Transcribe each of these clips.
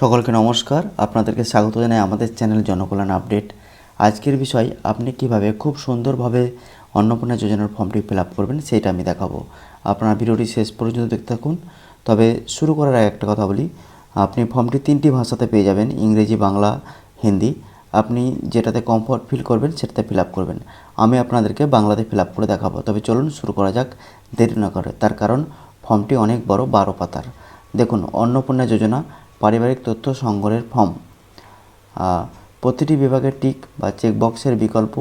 সকলকে নমস্কার। আপনাদেরকে স্বাগত জানাই আমাদের চ্যানেল জনকল্যাণ আপডেট। আজকের বিষয় আপনি কিভাবে খুব সুন্দরভাবে অন্নপূর্ণা যোজনার ফর্মটি ফিল আপ করবেন সেটা আমি দেখাবো। আপনারা ভিডিওটি শেষ পর্যন্ত দেখতে থাকুন। তবে শুরু করার আগে একটা কথা বলি, আপনি ফর্মটি 3টি ভাষাতে পেয়ে যাবেন, ইংরেজি, বাংলা, হিন্দি। আপনি যেটাতে কমফর্ট ফিল করবেন সেটাতে ফিল আপ করবেন। আমি আপনাদেরকে বাংলাতে ফিল আপ করে দেখাবো। তবে চলুন শুরু করা যাক দেরি না করে, তার কারণ ফর্মটি অনেক বড়, 12 পাতার। দেখুন, অন্নপূর্ণা যোজনা পারিবারিক তথ্য সংগ্রহের ফর্ম। প্রতিটি বিভাগের টিক বা চেকবক্সের বিকল্প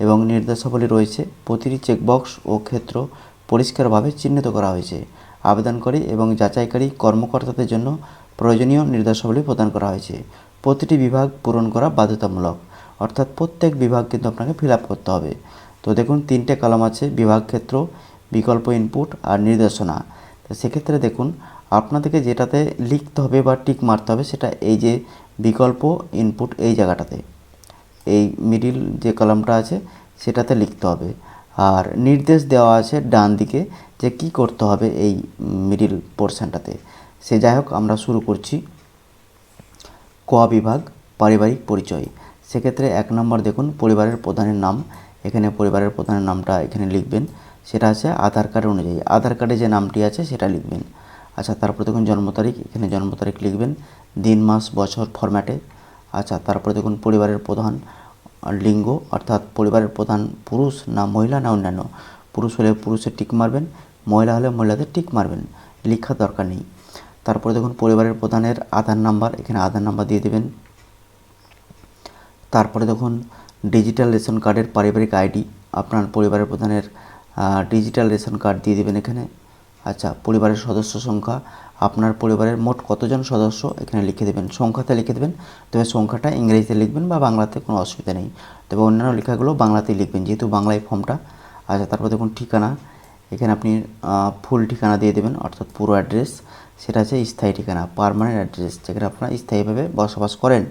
এবং নির্দেশাবলী রয়েছে। প্রতিটি চেকবক্স ও ক্ষেত্র পরিষ্কারভাবে চিহ্নিত করা হয়েছে। আবেদনকারী এবং যাচাইকারী কর্মকর্তাদের জন্য প্রয়োজনীয় নির্দেশাবলী প্রদান করা হয়েছে। প্রতিটি বিভাগ পূরণ করা বাধ্যতামূলক, অর্থাৎ প্রত্যেক বিভাগ কিন্তু আপনাকে ফিল আপ করতে হবে। তো দেখুন, 3টে কলাম আছে: বিভাগ, ক্ষেত্র, বিকল্প, ইনপুট আর নির্দেশনা। তো সেক্ষেত্রে দেখুন, আপনাদেরকে যেটাতে লিখতে হবে বা টিক মারতে হবে সেটা এই যে বিকল্প, ইনপুট, এই জায়গাটাতে, এই মিডিল যে কলামটা আছে সেটাতে লিখতে হবে। আর নির্দেশ দেওয়া আছে ডান দিকে যে কি করতে হবে এই মিডিল পোর্শনটাতে। সে যাই হোক, আমরা শুরু করছি। ক বিভাগ, পারিবারিক পরিচয়। সেক্ষেত্রে 1 নম্বর দেখুন, পরিবারের প্রধানের নাম। এখানে পরিবারের প্রধানের নামটা এখানে লিখবেন, সেটা আছে আধার কার্ড অনুযায়ী। আধার কার্ডে যে নামটি আছে সেটা লিখবেন। আচ্ছা, তারপরে দেখুন জন্ম তারিখ, এখানে জন্ম তারিখ লিখবেন, দিন, মাস, বছর ফরম্যাটে। আচ্ছা, তারপরে দেখুন পরিবারের প্রধান লিঙ্গ, অর্থাৎ পরিবারের প্রধান পুরুষ না মহিলা না অন্যান্য। পুরুষ হলে পুরুষের টিক মারবেন, মহিলা হলে মহিলাদের টিক মারবেন, লেখার দরকার নেই। তারপরে দেখুন পরিবারের প্রধানের আধার নাম্বার, এখানে আধার নাম্বার দিয়ে দেবেন। তারপরে দেখুন ডিজিটাল রেশন কার্ডের পারিবারিক আইডি, আপনার পরিবারের প্রধানের ডিজিটাল রেশন কার্ড দিয়ে দেবেন এখানে। আচ্ছা, পরিবারের সদস্য সংখ্যা, আপনার পরিবারের মোট কতজন সদস্য এখানে লিখে দেবেন, সংখ্যাতে লিখে দেবেন। তবে সংখ্যাটা ইংরেজিতে লিখবেন বা বাংলাতে, কোনো অসুবিধা নেই। তবে অন্যান্য লেখাগুলো বাংলাতেই লিখবেন, যেহেতু বাংলায় ফর্মটা। আচ্ছা, তারপর দেখুন ঠিকানা, এখানে আপনি ফুল ঠিকানা দিয়ে দেবেন, অর্থাৎ পুরো অ্যাড্রেস। সেটা আছে স্থায়ী ঠিকানা, পার্মানেন্ট অ্যাড্রেস, যেখানে আপনারা স্থায়ীভাবে বসবাস করেন।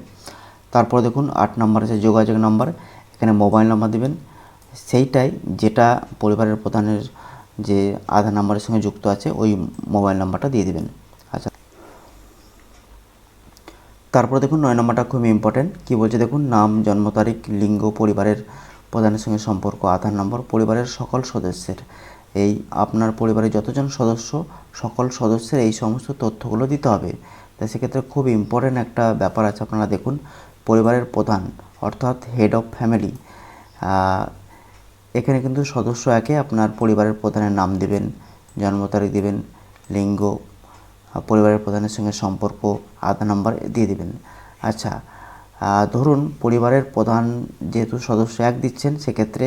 তারপর দেখুন 8 নম্বর আছে যোগাযোগ নাম্বার, এখানে মোবাইল নাম্বার দেবেন, সেইটাই যেটা পরিবারের প্রধানের যে আধার নাম্বারের সঙ্গে যুক্ত আছে ওই মোবাইল নাম্বারটা দিয়ে দেবেন। আচ্ছা, তারপর দেখুন 9 নম্বরটা খুবই ইম্পর্টেন্ট। কী বলছে দেখুন, নাম, জন্ম তারিখ, লিঙ্গ, পরিবারের প্রধানের সঙ্গে সম্পর্ক, আধার নম্বর, পরিবারের সকল সদস্যের, এই আপনার পরিবারে যতজন সদস্য সকল সদস্যের এই সমস্ত তথ্যগুলো দিতে হবে। তাই সেক্ষেত্রে খুব ইম্পর্টেন্ট একটা ব্যাপার আছে, আপনারা দেখুন পরিবারের প্রধান অর্থাৎ হেড অফ ফ্যামিলি, এখানে কিন্তু সদস্য একে আপনার পরিবারের প্রধানের নাম দেবেন, জন্ম তারিখ দেবেন, লিঙ্গ, পরিবারের প্রধানের সঙ্গে সম্পর্ক, আধার নাম্বার দিয়ে দেবেন। আচ্ছা, ধরুন পরিবারের প্রধান যেহেতু সদস্য এক দিচ্ছেন, সেক্ষেত্রে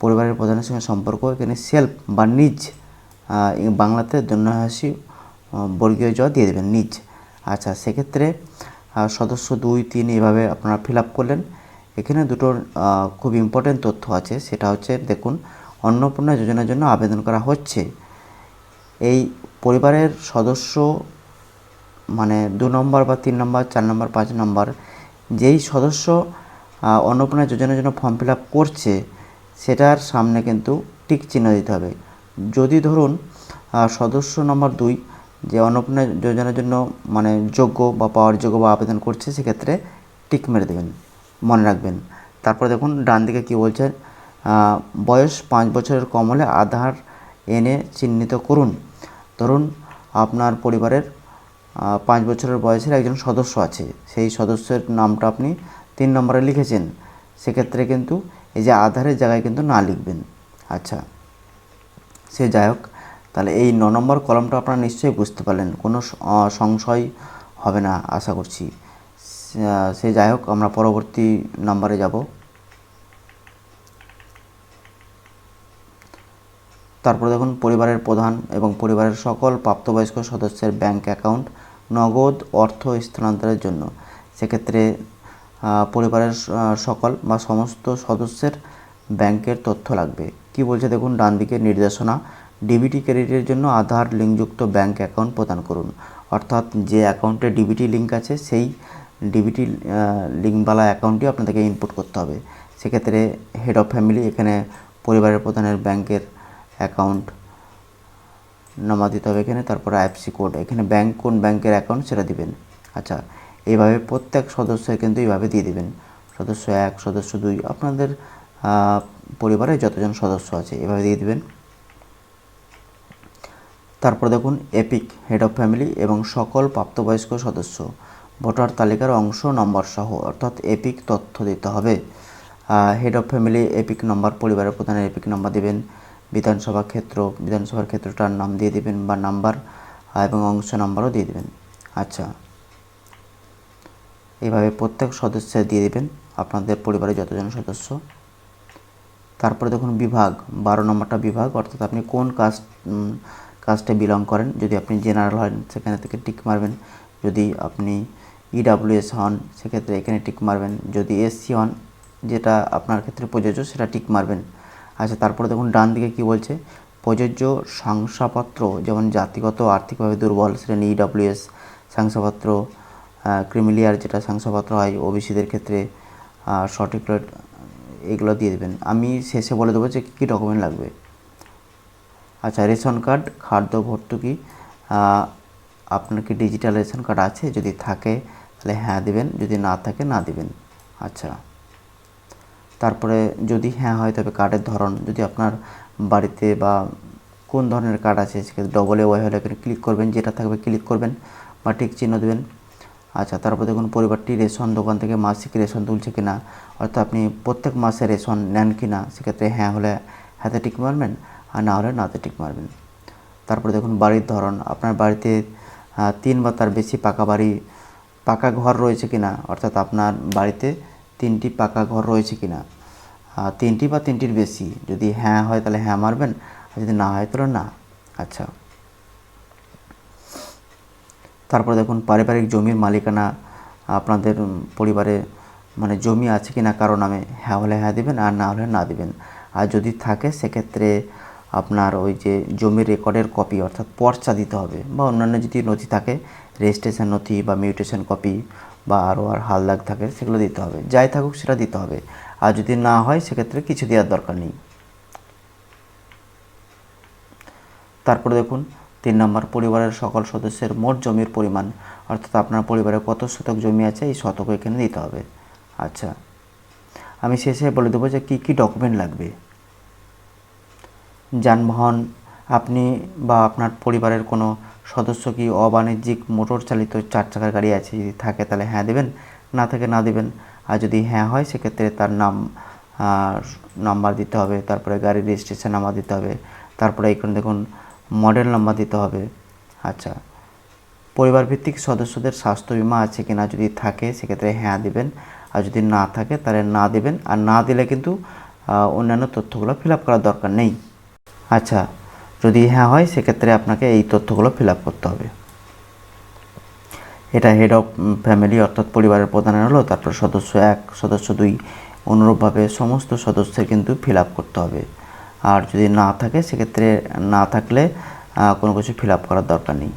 পরিবারের প্রধানের সঙ্গে সম্পর্ক এখানে সেলফ বা নিজ, বাংলাতে দন্যহাসি বর্গীয় জ দিয়ে দেবেন, নিজ। আচ্ছা, সেক্ষেত্রে সদস্য 2, 3 এভাবে আপনারা ফিল আপ করলেন। এখানে দুটো খুব ইম্পর্টেন্ট তথ্য আছে, সেটা হচ্ছে দেখুন, অন্নপূর্ণা যোজনার জন্য আবেদন করা হচ্ছে। এই পরিবারের সদস্য মানে 2 নম্বর বা 3 নম্বর, 4 নম্বর, 5 নম্বর যেই সদস্য অন্নপূর্ণা যোজনার জন্য ফর্ম ফিল আপ করছে সেটার সামনে কিন্তু টিক চিহ্ন দিতে হবে। যদি ধরুন সদস্য নম্বর 2 যে অন্নপূর্ণা যোজনার জন্য মানে যোগ্য বা পাওয়ার যোগ্য বা আবেদন করছে, সেক্ষেত্রে টিক মেরে দেবেন, মনে রাখবেন। তারপরে দেখুন ডান দিকে কী বলছে, বয়স 5 বছরের কম হলে আধার এনে চিহ্নিত করুন। ধরুন আপনার পরিবারের 5 বছরের বয়সের একজন সদস্য আছে, সেই সদস্যের নামটা আপনি 3 নম্বরে লিখেছেন, সেক্ষেত্রে কিন্তু এই যে আধারের জায়গায় কিন্তু না লিখবেন। আচ্ছা, সে যাই হোক, তাহলে এই 9 নম্বর কলমটা আপনারা নিশ্চয়ই বুঝতে পারলেন, কোনো সংশয় হবে না আশা করছি। সে যাই হোক, আমরা পরবর্তী নাম্বারে যাব। তারপরে দেখুন পরিবারের প্রধান এবং পরিবারের সকল প্রাপ্তবয়স্ক সদস্যের ব্যাংক অ্যাকাউন্ট নগদ অর্থ স্থানান্তরের জন্য। সেক্ষেত্রে পরিবারের সকল বা সমস্ত সদস্যের ব্যাংকের তথ্য লাগবে। কি বলছে দেখুন ডান দিকে নির্দেশনা, ডিবিটি ক্রেডিটের জন্য আধার লিঙ্কযুক্ত ব্যাংক অ্যাকাউন্ট প্রদান করুন। অর্থাৎ যে অ্যাকাউন্টে ডিবিটি লিঙ্ক আছে সেই ডিবিটি লিঙ্কওয়ালা অ্যাকাউন্টটি আপনাদেরকে ইনপুট করতে হবে। সেক্ষেত্রে হেড অফ ফ্যামিলি, এখানে পরিবারের প্রধানের ব্যাংকের অ্যাকাউন্ট নাম্বার দিতে হবে এখানে। তারপরে আইএফএসসি কোড, এখানে ব্যাংক কোন ব্যাংকের অ্যাকাউন্ট সেটা দিবেন। আচ্ছা, এইভাবে প্রত্যেক সদস্যের কিন্তু এইভাবে দিয়ে দিবেন। সদস্য 1, সদস্য 2, আপনাদের পরিবারে যতজন সদস্য আছে এভাবে দিয়ে দিবেন। তারপর দেখুন এপিক হেড অফ ফ্যামিলি এবং সকল প্রাপ্তবয়স্ক সদস্য ভোটার তালিকার অংশ নম্বর সহ, অর্থাৎ এপিক তথ্য দিতে হবে। হেড অফ ফ্যামিলি এপিক নম্বর, পরিবারের প্রধানের এপিক নম্বর দিবেন। বিধানসভার ক্ষেত্রটার নাম দিয়ে দিবেন বা নাম্বার, এবং অংশ নাম্বারও দিয়ে দিবেন। আচ্ছা, এইভাবে প্রত্যেক সদস্যের দিয়ে দিবেন আপনাদের পরিবারে যতজন সদস্য। তারপরে দেখুন বিভাগ, 12 নম্বরটা বিভাগ, অর্থাৎ আপনি কোন কাস্টে বিলং করেন। যদি আপনি জেনারেল হন সেখানে থেকে টিক মারবেন, যদি আপনি ইডাব্লিউএস হন সেক্ষেত্রে এখানে টিক মারবেন, যদি এসসি হন যেটা আপনার ক্ষেত্রে প্রযোজ্য সেটা টিক মারবেন। আচ্ছা, তারপরে দেখুন ডান দিকে কি বলছে, প্রযোজ্য শংসাপত্র যেমন জাতিগত আর্থিকভাবে দুর্বল শ্রেণী ইডাব্লিউএস শংসাপত্র, ক্রিমিলিয়ার যেটা শংসাপত্র হয় ওবিসিদের ক্ষেত্রে, সঠিক এগুলো দিয়ে দেবেন। আমি শেষে বলে দেবো যে কী ডকুমেন্ট লাগবে। আচ্ছা, রেশন কার্ড, খাদ্য ভর্তুকি, আপনার কি ডিজিটাল রেশন কার্ড আছে? যদি থাকে তাহলে হ্যাঁ দিবেন, যদি না থাকে না দিবেন। আচ্ছা, তারপরে যদি হ্যাঁ হয় তবে কার্ডের ধরন, যদি আপনার বাড়িতে বা কোন ধরনের কার্ড আছে সেক্ষেত্রে ডবল ওয়াই হলে এখানে ক্লিক করবেন, যেটা থাকবে ক্লিক করবেন বা টিক চিহ্ন দেবেন। আচ্ছা, তারপর দেখুন পরিবারটি রেশন দোকান থেকে মাসিক রেশন তুলছে কিনা, অর্থাৎ আপনি প্রত্যেক মাসে রেশন নেন কিনা, সেক্ষেত্রে হ্যাঁ হলে হ্যাঁতে টিক মারবেন, আর না হলে নাতে টিক মারবেন। তারপরে দেখুন বাড়ির ধরন, আপনার বাড়িতে 3 বা তার বেশি পাকা ঘর রয়েছে কিনা, অর্থাৎ আপনার বাড়িতে 3টি পাকা ঘর রয়েছে কিনা, 3টি বা 3টির বেশি। যদি হ্যাঁ হয় তাহলে হ্যাঁ মারবেন, আর যদি না হয় তাহলে না। আচ্ছা, তারপর দেখুন পারিবারিক জমির মালিকানা, আপনাদের পরিবারে মানে জমি আছে কিনা কারো নামে, হ্যাঁ হলে হ্যাঁ দিবেন, আর না হলে না দিবেন। আর যদি থাকে সেক্ষেত্রে আপনার ওই যে জমির রেকর্ডের কপি অর্থাৎ পর্চা দিতে হবে, বা অন্যান্য যদি নথি থাকে রেজিস্ট্রেশন নথি বা মিউটেশন কপি বা আর হালদাগ থাকে সেগুলো দিতে হবে, যাই থাকুক সেটা দিতে হবে। আর যদি না হয় সেক্ষেত্রে কিছু দেওয়ার দরকার নেই। তারপরে দেখুন 3 নম্বর, পরিবারের সকল সদস্যের মোট জমির পরিমাণ, অর্থাৎ আপনার পরিবারে কত শতক জমি আছে এই শতক এখানে দিতে হবে। আচ্ছা, আমি শেষে বলে দেবো যে কী ডকুমেন্ট লাগবে। যানবাহন, আপনি বা আপনার পরিবারের কোনো সদস্য কি অবাণিজ্যিক মোটর চালিত 4 চাকার গাড়ি আছে, যদি থাকে তাহলে হ্যাঁ দেবেন, না থাকে না দেবেন। আর যদি হ্যাঁ হয় সেক্ষেত্রে তার নাম্বার দিতে হবে, তারপরে গাড়ির রেজিস্ট্রেশন নাম্বার দিতে হবে, তারপরে এখানে দেখুন মডেল নাম্বার দিতে হবে। আচ্ছা, পরিবার ভিত্তিক সদস্যদের স্বাস্থ্য বিমা আছে কিনা, যদি থাকে সেক্ষেত্রে হ্যাঁ দিবেন, আর যদি না থাকে তাহলে না দিবেন। আর না দিলে কিন্তু অন্যান্য তথ্যগুলো ফিল আপ করার দরকার নেই। আচ্ছা, যদি হ্যাঁ হয় সেক্ষেত্রে আপনাকে এই তথ্যগুলো ফিল আপ করতে হবে। এটা হেড অফ ফ্যামিলি অর্থাৎ পরিবারের প্রধানের হলো, তারপর সদস্য 1, সদস্য 2, অনুরূপভাবে সমস্ত সদস্যের কিন্তু ফিল আপ করতে হবে। আর যদি না থাকে সেক্ষেত্রে না থাকলে কোনো কিছু ফিল আপ করার দরকার নেই।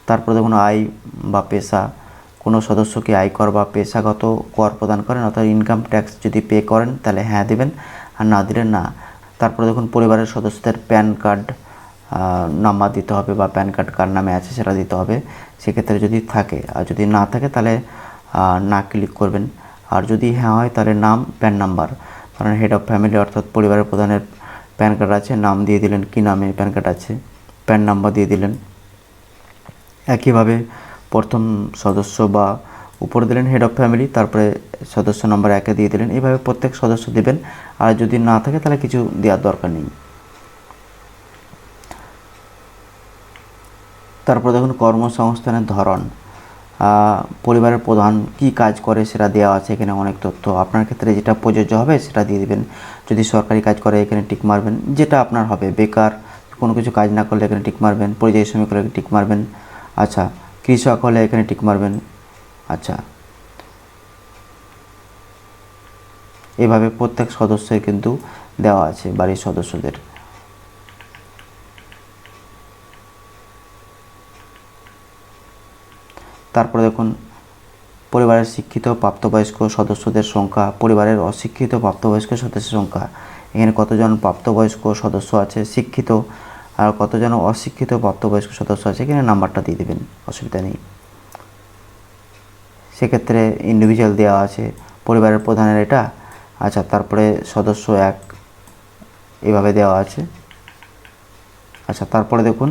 তারপর দেখুন আয় বা পেশা, কোনো সদস্য কি আয়কর বা পেশাগত কর প্রদান করেন, অর্থাৎ ইনকাম ট্যাক্স যদি পে করেন তাহলে হ্যাঁ দেবেন, আর না দিলে না। তারপরে দেখুন পরিবারের সদস্যদের প্যান কার্ড নাম্বার দিতে হবে, বা প্যান কার্ড কার নামে আছে সেটা দিতে হবে সেক্ষেত্রে যদি থাকে, আর যদি না থাকে তাহলে না ক্লিক করবেন। আর যদি হ্যাঁ হয় তাহলে নাম, প্যান নাম্বার, কারণ হেড অফ ফ্যামিলি অর্থাৎ পরিবারের প্রধানের প্যান কার্ড আছে, নাম দিয়ে দিলেন কী নামে প্যান কার্ড আছে, প্যান নাম্বার দিয়ে দিলেন। একইভাবে প্রথম সদস্য বা উপরে দিলেন হেড অফ ফ্যামিলি, তারপরে সদস্য নম্বর 1 দিয়ে দিলেন। এইভাবে প্রত্যেক সদস্য দেবেন, আর যদি না থাকে তাহলে কিছু দেওয়ার দরকার নেই। তারপর দেখুন কর্মসংস্থানের ধরন, পরিবারের প্রধান কি কাজ করে সেটা দেওয়া আছে এখানে অনেক তথ্য। আপনার ক্ষেত্রে যেটা প্রযোজ্য হবে সেটা দিয়ে দেবেন। যদি সরকারি কাজ করে এখানে টিক মারবেন, যেটা আপনার হবে। বেকার, কোনো কিছু কাজ না করলে এখানে টিক মারবেন। পরিযায়ী শ্রমিক হলে টিক মারবেন। আচ্ছা, কৃষক হলে এখানে টিক মারবেন। আচ্ছা, এভাবে প্রত্যেক সদস্যের কিন্তু দেওয়া আছে বাড়ির সদস্যদের। তারপরে দেখুন পরিবারের শিক্ষিত প্রাপ্তবয়স্ক সদস্যদের সংখ্যা, পরিবারের অশিক্ষিত প্রাপ্তবয়স্ক সদস্যের সংখ্যা। এখানে কতজন প্রাপ্তবয়স্ক সদস্য আছে শিক্ষিত, আর কতজন অশিক্ষিত প্রাপ্তবয়স্ক সদস্য আছে এখানে নাম্বারটা দিয়ে দেবেন, অসুবিধা নেই। সেক্ষেত্রে ইন্ডিভিজুয়াল দেওয়া আছে, পরিবারের প্রধানের এটা। আচ্ছা, তারপরে সদস্য 1 এভাবে দেওয়া আছে। আচ্ছা, তারপরে দেখুন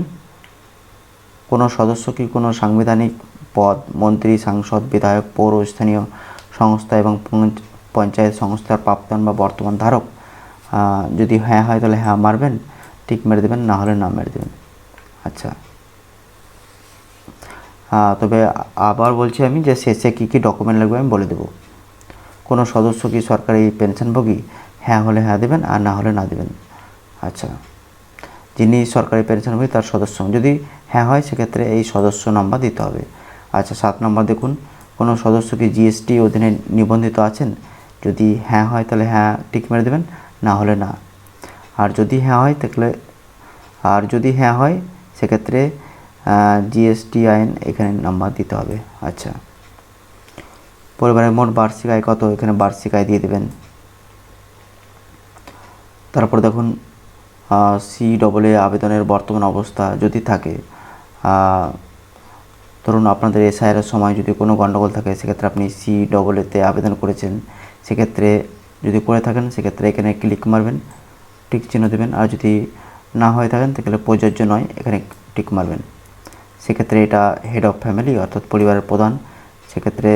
কোনো সদস্য কি কোনো সাংবিধানিক পদ, মন্ত্রী, সাংসদ, বিধায়ক, পৌর স্থানীয় সংস্থা এবং পঞ্চায়েত সংস্থার প্রাক্তন বা বর্তমান ধারক? যদি হ্যাঁ হয় তাহলে হ্যাঁ মারবেন, টিক মেরে দেবেন, না হলে না মেরে দেবেন। আচ্ছা, তবে আবার বলছি আমি যে শেষে কী কী ডকুমেন্ট লাগবে আমি বলে দেবো। কোনো সদস্য কি সরকারি পেনশনভোগী? হ্যাঁ হলে হ্যাঁ দেবেন, আর না হলে না দেবেন। আচ্ছা, যিনি সরকারি পেনশনভোগী তার সদস্য, যদি হ্যাঁ হয় সেক্ষেত্রে এই সদস্য নাম্বার দিতে হবে। আচ্ছা, 7 নম্বর দেখুন, কোনো সদস্য কি জিএসটি অধীনে নিবন্ধিত আছেন? যদি হ্যাঁ হয় তাহলে হ্যাঁ টিক মেরে দেবেন, না হলে না। আর যদি হ্যাঁ হয় সেক্ষেত্রে জিএসটি আইন এখানে নাম্বার দিতে হবে। আচ্ছা, পরিবারের মোট বার্ষিক আয় কত? এখানে বার্ষিক আয় দিয়ে দেবেন। তারপর দেখুন CAA আবেদনের বর্তমান অবস্থা যদি থাকে, ধরুন আপনাদের SIR এর সময় যদি কোনো গণ্ডগোল থাকে সেক্ষেত্রে আপনি CAA আবেদন করেছেন, সেক্ষেত্রে যদি করে থাকেন সেক্ষেত্রে এখানে ক্লিক মারবেন, টিক চিহ্ন দেবেন। আর যদি না হয়ে থাকেন তাহলে প্রযোজ্য নয়, এখানে টিক মারবেন। সেক্ষেত্রে এটা হেড অফ ফ্যামিলি অর্থাৎ পরিবারের প্রধান, সেক্ষেত্রে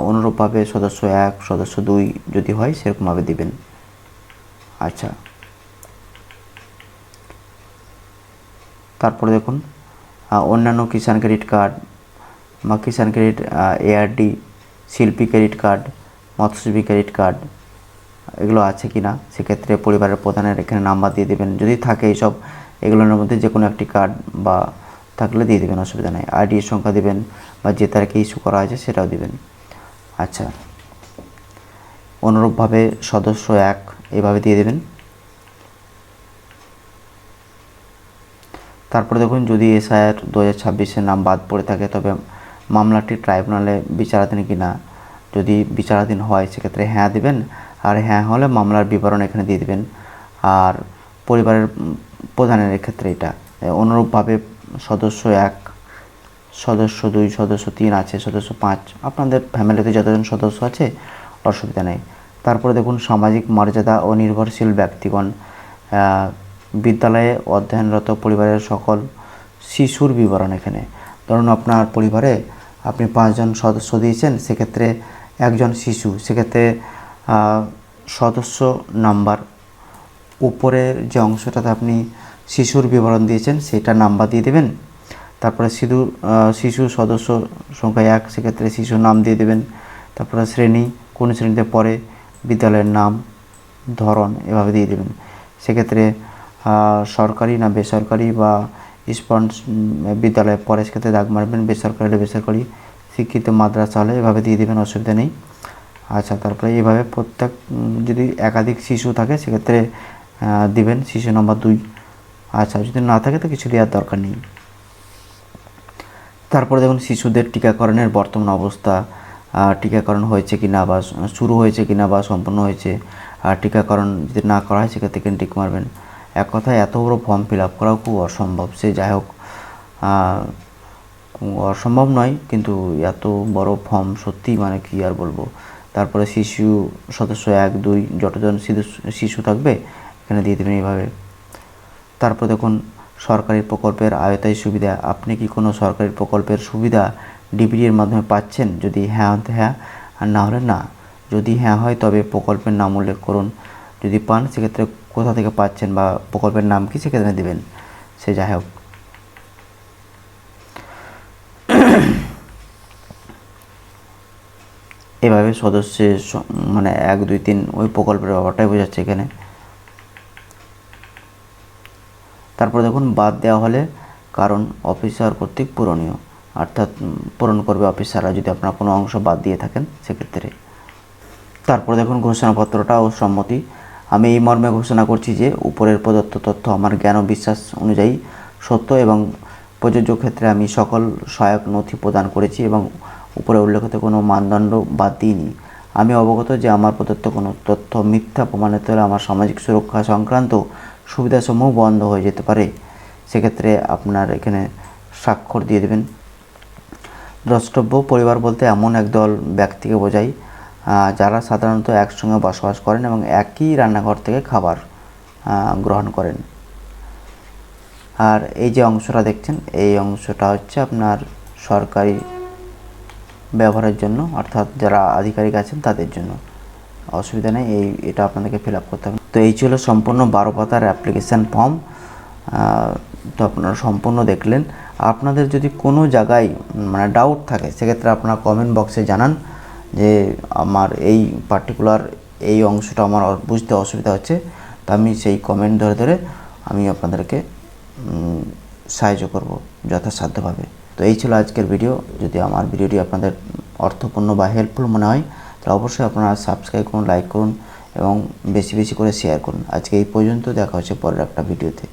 অনুরূপভাবে সদস্য 1, সদস্য 2 যদি হয় সেরকমভাবে দিবেন। আচ্ছা, তারপরে দেখুন অন্যান্য কিষাণ ক্রেডিট কার্ড বা কিষাণ ক্রেডিট ARD, শিল্পী ক্রেডিট কার্ড, মৎস্যজীবী ক্রেডিট কার্ড এগুলো আছে কি না, সেক্ষেত্রে পরিবারের প্রধানের এখানে নাম্বার দিয়ে দেবেন। যদি থাকে এইসব এগুলোর মধ্যে যে কোনো একটি কার্ড বা থাকলে দিয়ে দেবেন, অসুবিধা নেই। ID সংখ্যা দেবেন বা যে তারিখে ইস্যু করা হয়েছে সেটাও দেবেন। আচ্ছা, অনুরূপভাবে সদস্য 1 এভাবে দিয়ে দেবেন। তারপরে দেখুন যদি SIR 2026-এর নাম বাদ পড়ে থাকে তবে মামলাটি ট্রাইব্যুনালে বিচারাধীন কি না, যদি বিচারাধীন হয় সেক্ষেত্রে হ্যাঁ দেবেন, আর হ্যাঁ হলে মামলার বিবরণ এখানে দিয়ে দেবেন। আর পরিবারের প্রধানের ক্ষেত্রে এটা অনুরূপভাবে সদস্য 1, সদস্য 2, সদস্য 3 আছে, সদস্য 5, আপনাদের ফ্যামিলিতে যতজন সদস্য আছে অসুবিধা নেই। তারপরে দেখুন সামাজিক মর্যাদা ও নির্ভরশীল ব্যক্তিগণ, বিদ্যালয়ে অধ্যয়নরত পরিবারের সকল শিশুর বিবরণ। এখানে ধরুন আপনার পরিবারে আপনি 5 জন সদস্য দিয়েছেন, সেক্ষেত্রে একজন শিশু, সেক্ষেত্রে সদস্য নাম্বার উপরে যে অংশটাতে আপনি শিশুর বিবরণ দিয়েছেন সেটা নাম্বার দিয়ে দেবেন। তারপরে শিশু সদস্য সংখ্যা 1, সেক্ষেত্রে শিশুর নাম দিয়ে দেবেন। তারপরে শ্রেণী, কোন শ্রেণীতে পড়ে, বিদ্যালয়ের নাম, ধরন এভাবে দিয়ে দেবেন। সেক্ষেত্রে সরকারি না বেসরকারি বা বিদ্যালয়ে পড়ে সেক্ষেত্রে দাগ মারবেন, বেসরকারি হলে বেসরকারি, শিক্ষিত মাদ্রাসা হলে এভাবে দিয়ে দেবেন, অসুবিধা নেই। আচ্ছা, তারপরে এইভাবে প্রত্যেক যদি একাধিক শিশু থাকে সেক্ষেত্রে দিবেন শিশু নম্বর 2। আচ্ছা, যদি না থাকে তো কিছু দেওয়ার দরকার নেই। তারপরে দেখুন শিশুদের টিকাকরণের বর্তমান অবস্থা, টিকাকরণ হয়েছে কি না বা শুরু হয়েছে কি না বা সম্পূর্ণ হয়েছে। আর টিকাকরণ যদি না করা হয় সেক্ষেত্রে টিক মারবেন। এক কথায় এত বড় ফর্ম ফিল আপ করাও খুব অসম্ভব, সে যাই হোক, অসম্ভব নয় কিন্তু এত বড় ফর্ম সত্যিই মানে কি আর বলবো। তারপরে শিশু সদস্য 1, 2 যতজন শিশু থাকবে এখানে দিয়ে দেবেন এইভাবে। তারপর দেখুন সরকারি প্রকল্পের আওতায় সুবিধা, আপনি কি কোনো সরকারি প্রকল্পের সুবিধা ডিবিটি এর মাধ্যমে পাচ্ছেন? যদি হ্যাঁ হ্যাঁ, আর না হলে না। যদি হ্যাঁ হয় তবে প্রকল্পের নাম উল্লেখ করুন, যদি পান সেক্ষেত্রে কোথা থেকে পাচ্ছেন বা প্রকল্পের নাম কি সেক্ষেত্রে দেবেন, সে যাই হোক। এভাবে সদস্যের মানে 1, 2, 3 ওই প্রকল্পের ব্যাপারটাই বোঝাচ্ছে এখানে। তারপর দেখুন বাদ দেওয়া হলে কারণ অফিসার কর্তৃক পূরণীয়, অর্থাৎ পূরণ করবে অফিসাররা যদি আপনার কোনো অংশ বাদ দিয়ে থাকেন সেক্ষেত্রে। তারপর দেখুন ঘোষণাপত্রটা ও সম্মতি, আমি এই মর্মে ঘোষণা করছি যে উপরের প্রদত্ত তথ্য আমার জ্ঞান ও বিশ্বাস অনুযায়ী সত্য এবং প্রযোজ্য ক্ষেত্রে আমি সকল সহায়ক নথি প্রদান করেছি এবং উপরে উল্লেখিত কোনো মানদণ্ড বাদ দিইনি। আমি অবগত যে আমার প্রদত্ত কোনো তথ্য মিথ্যা প্রমাণিত হলে আমার সামাজিক সুরক্ষা সংক্রান্ত সুবিধাসমূহ বন্ধ হয়ে যেতে পারে। সেক্ষেত্রে আপনার এখানে স্বাক্ষর দিয়ে দেবেন। দ্রষ্টব্য পরিবার বলতে এমন একদল ব্যক্তিকে বোঝায় যারা সাধারণত একসঙ্গে বসবাস করেন এবং একই রান্নাঘর থেকে খাবার গ্রহণ করেন। আর এই যে অংশটা দেখছেন, এই অংশটা হচ্ছে আপনার সরকারি ব্যবহারের জন্য, অর্থাৎ যারা আধিকারিক আছেন তাদের জন্য। অসুবিধা নেই, এটা আপনাদেরকে ফিল আপ করতে হবে। তো এই ছিল সম্পূর্ণ 12 পাতার অ্যাপ্লিকেশান ফর্ম। তো আপনারা সম্পূর্ণ দেখলেন। আপনাদের যদি কোনো জায়গায় মানে ডাউট থাকে সেক্ষেত্রে আপনারা কমেন্ট বক্সে জানান যে আমার এই পার্টিকুলার এই অংশটা আমার বুঝতে অসুবিধা হচ্ছে, তো আমি সেই কমেন্ট ধরে ধরে আমি আপনাদেরকে সাহায্য করব যথাসাধ্যভাবে। তো এই ছিল আজকের ভিডিও। যদি আমার ভিডিওটি আপনাদের অর্থপূর্ণ বা হেল্পফুল মনে হয় তাহলে অবশ্যই আপনারা সাবস্ক্রাইব করুন, লাইক করুন এবং বেশি বেশি করে শেয়ার করুন। আজকে এই পর্যন্ত, দেখা হচ্ছে পরের একটা ভিডিওতে।